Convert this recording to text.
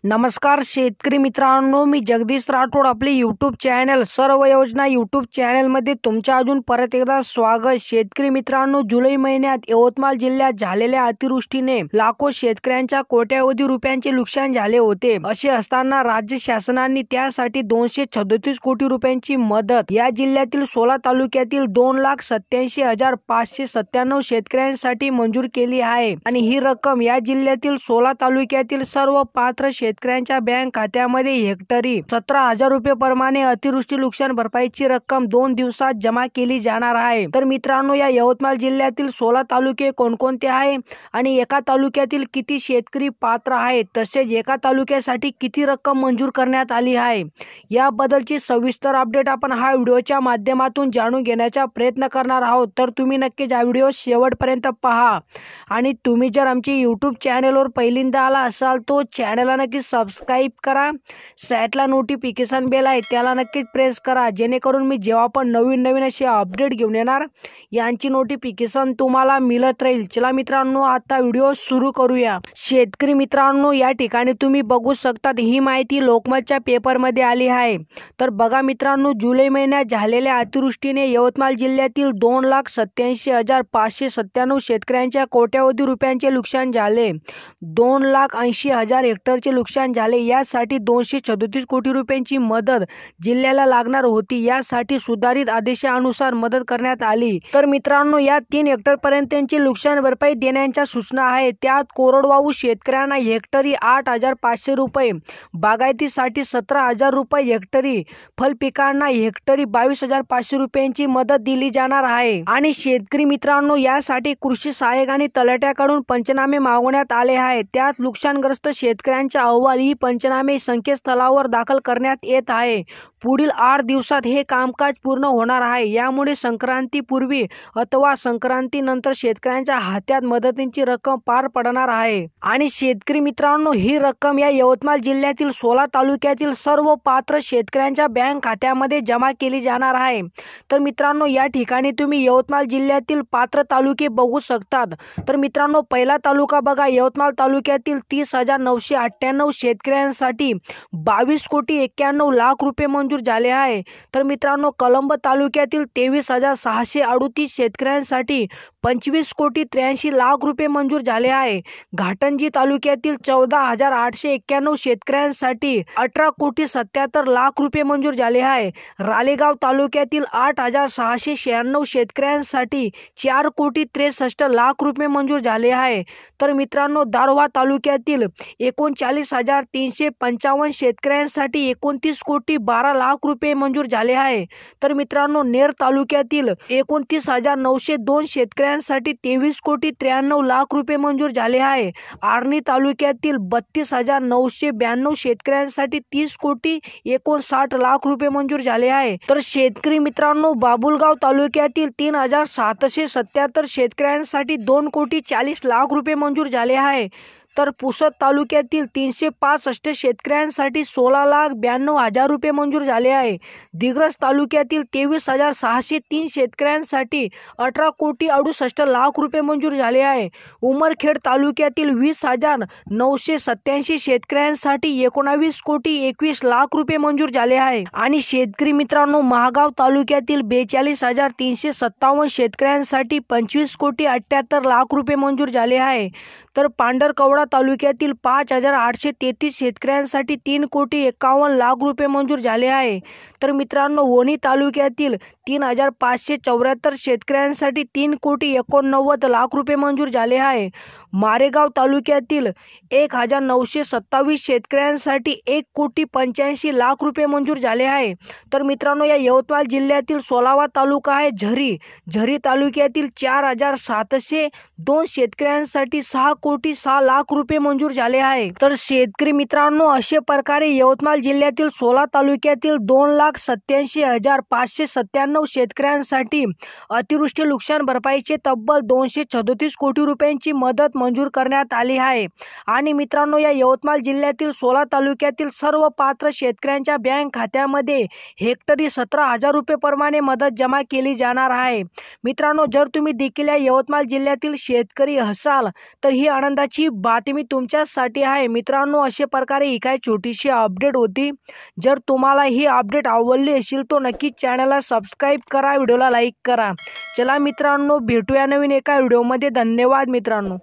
नमस्कार शेतकरी मित्रांनो, मी जगदीश राठोड. आपले यूट्यूब चॅनल सर्व योजना यूट्यूब चॅनलमध्ये तुमच्या अजून परत एकदा स्वागत. शेतकरी मित्रांनो, जुलै महिन्यात यवतमाळ जिल्ह्यात झालेल्या अतिवृष्टीने लाखो शेतकऱ्यांच्या कोट्यावधी रुपयांचे नुकसान झाले होते. असे असताना राज्य शासनाने त्यासाठी 237 कोटी रुपयांची मदत या जिल्ह्यातील 16 तालुक्यातील 2,87,597 शेतकऱ्यांसाठी मंजूर केली आहे. आणि ही रक्कम या जिल्ह्यातील 16 तालुक्यातील सर्व पात्र शेतकऱ्यांच्या बँक खात्यामध्ये हेक्टरी 17,000 रुपये प्रमाणे अतिवृष्टी नुकसान भरपाईची रक्कम 2 दिवसात जमा केली जाणार आहे. तर मित्रांनो, या यवतमाळ जिल्ह्यातील 16 तालुके कोणकोणते आहे आणि एका तालुक्यातील किती शेतकरी पात्र आहेत, तसेच एका तालुक्यासाठी किती रक्कम मंजूर करण्यात आली आहे, याबद्दलची सविस्तर अपडेट आपण हा व्हिडिओच्या माध्यमातून जाणून घेण्याचा प्रयत्न करणार आहोत. तर तुम्ही नक्कीच हा व्हिडिओ शेवटपर्यंत पहा. आणि तुम्ही जर आमच्या यूट्यूब चॅनलवर पहिल्यांदा आला असाल तो चॅनलला नक्की सबस्क्राईब करा. साईडला नोटिफिकेशन बेल आहे त्याला नक्कीच प्रेस करा, जेणेकरून मी जेव्हा पण नवीन असे अपडेट घेऊन येणार यांची नोटिफिकेशन तुम्हाला मिळत राहील. चला मित्रांनो, आता व्हिडिओ सुरू करूया. शेतकरी मित्रांनो, या ठिकाणी तुम्ही बघू शकता ही माहिती लोकमतच्या पेपरमध्ये आली आहे. तर बघा मित्रांनो, जुलै महिन्यात झालेल्या अतिवृष्टीने यवतमाळ जिल्ह्यातील 2,87,597 शेतकऱ्यांच्या कोट्यावधी रुपयांचे नुकसान झाले. 2,80,000 हेक्टरचे नुकसान झाले. यासाठी 237 कोटी रुपयांची मदत जिल्ह्याला लागणार होती. यासाठी सुधारित आदेशानुसार मदत करण्यात आली. तर मित्रांनो, या 3 हेक्टर पर्यंतची नुकसान भरपाई देण्याच्या सूचना आहेत. त्यात कोरडवाहू शेतकऱ्यांना हेक्टरी 8,500 रुपये, बागायतीसाठी 17,000 रुपये हेक्टरी, फळपिकांना हेक्टरी 22,500 रुपयांची मदत दिली जाणार आहे. आणि शेतकरी मित्रांनो, यासाठी कृषी सहाय्यक आणि तलाठ्याकडून पंचनामे मागवण्यात आले आहेत. त्यात नुकसानग्रस्त शेतकऱ्यांचा अहवाल ही पंचनामे संकेतस्थळावर दाखल करण्यात येत आहे. पुढील 8 दिवसात हे कामकाज पूर्ण होणार आहे. यामुळे संक्रांतीपूर्वी अथवा संक्रांतीनंतर शेतकऱ्यांच्या हातात मदतीची रक्कम पार पडणार आहे. आणि शेतकरी मित्रांनो, ही रक्कम या यवतमाळ जिल्ह्यातील 16 तालुक्यातील सर्व पात्र शेतकऱ्यांच्या बँक खात्यामध्ये जमा केली जाणार आहे. तर मित्रांनो, या ठिकाणी तुम्ही यवतमाळ जिल्ह्यातील पात्र तालुके बघू शकतात. तर मित्रांनो, पहिला तालुका बघा, यवतमाळ तालुक्यातील 30,998 शेतकऱ्यांसाठी 22,91,00,000 रुपये मंजूर झाले आहे. तर मित्रांनो, कळंब तालुक्यातील 23,638 शेतकऱ्यांसाठी 25,83,00,000 रुपये मंजूर झाले आहे. घाटंजी तालुक्यातील 14,891 शेतकऱ्यांसाठी 18,77,00,000 रुपये मंजूर झाले आहे. रालेगाव तालुक्यातील 8,696 शेतकऱ्यांसाठी 4,63,00,000 रुपये मंजूर झाले आहे. तर मित्रांनो, दारव्हा तालुक्यातील 39,355 शेतकऱ्यांसाठी 29,12,00,000 रुपये मंजूर झाले आहे. तर मित्रांनो, नेर तालुक्यातील 29,902 शेतकऱ्यांसाठी 23,93,00,000 रुपये मंजूर झाले आहे. आर्णी तालुक्यातील 32,992 शेतकऱ्यांसाठी 30,59,00,000 रुपये मंजूर झाले आहे. तर शेतकरी मित्रांनो, बाबुलगाव तालुक्यातील 3,777 शेतकऱ्यांसाठी 2,40,00,000 रुपये मंजूर झाले आहे. तर पुसद तालुक्यातील 365 शेतकऱ्यांसाठी 16,92,000 रुपये मंजूर झाले आहे. दिग्रस तालुक्यातील 23,603 शेतकऱ्यांसाठी 18,68,00,000 रुपये मंजूर झाले आहे. उमरखेड तालुक्यातील 20,987 शेतकऱ्यांसाठी 19,21,00,000 रुपये मंजूर झाले आहे. आणि शेतकरी मित्रांनो, महागाव तालुक्यातील 42,357 शेतकऱ्यांसाठी 25,78,00,000 रुपये मंजूर झाले आहे. तर पांढरकवडा तालुक्यातील 5,833 शेतकऱ्यांसाठी 3,51,00,000 रुपये मंजूर झाले आहे. तर मित्रांनो, वणी तालुक्यातील 3,574 शेतकऱ्यांसाठी 3,89,00,000 रुपये मंजूर झाले आहे. मारेगाव तालुक्यातील 1,927 शेतकऱ्यांसाठी 1,85,00,000 रुपये मंजूर झाले आहे. तर मित्रांनो, या यवतमाळ जिल्ह्यातील 16वा तालुका आहे झरी तालुक्यातील 4,702 शेतकऱ्यांसाठी 6,06,00,000 रुपये मंजूर झाले आहे. तर शेतकरी मित्रांनो, अशा प्रकारे यवतमाळ जिल्ह्यातील 16 तालुक्यातील 2,87,597 शेतकऱ्यांसाठी अतिवृष्टी नुकसान भरपाईचे तब्बल 237 कोटी रुपयांची मदत मंजूर करण्यात आली आहे. आणि मित्रांनो, या यवतमाळ जिल्ह्यातील 16 तालुक्यातील सर्व पात्र शेतकऱ्यांच्या बँक खात्यामध्ये हेक्टरी 17,000 रुपये प्रमाणे मदत जमा केली जाणार आहे. मित्रांनो, जर तुम्ही देखील या यवतमाळ जिल्ह्यातील शेतकरी असाल तर ही आनंदाची बातमी बातमी तुमच्यासाठी आहे मित्रांनो. अशा प्रकारे ही काय छोटीशी अपडेट होती. जर तुम्हाला ही अपडेट आवडली असेल तो नक्कीच चॅनलला सबस्क्राईब करा, व्हिडिओला लाईक करा. चला मित्रांनो, भेटूया नवीन एका व्हिडिओमध्ये. धन्यवाद मित्रांनो.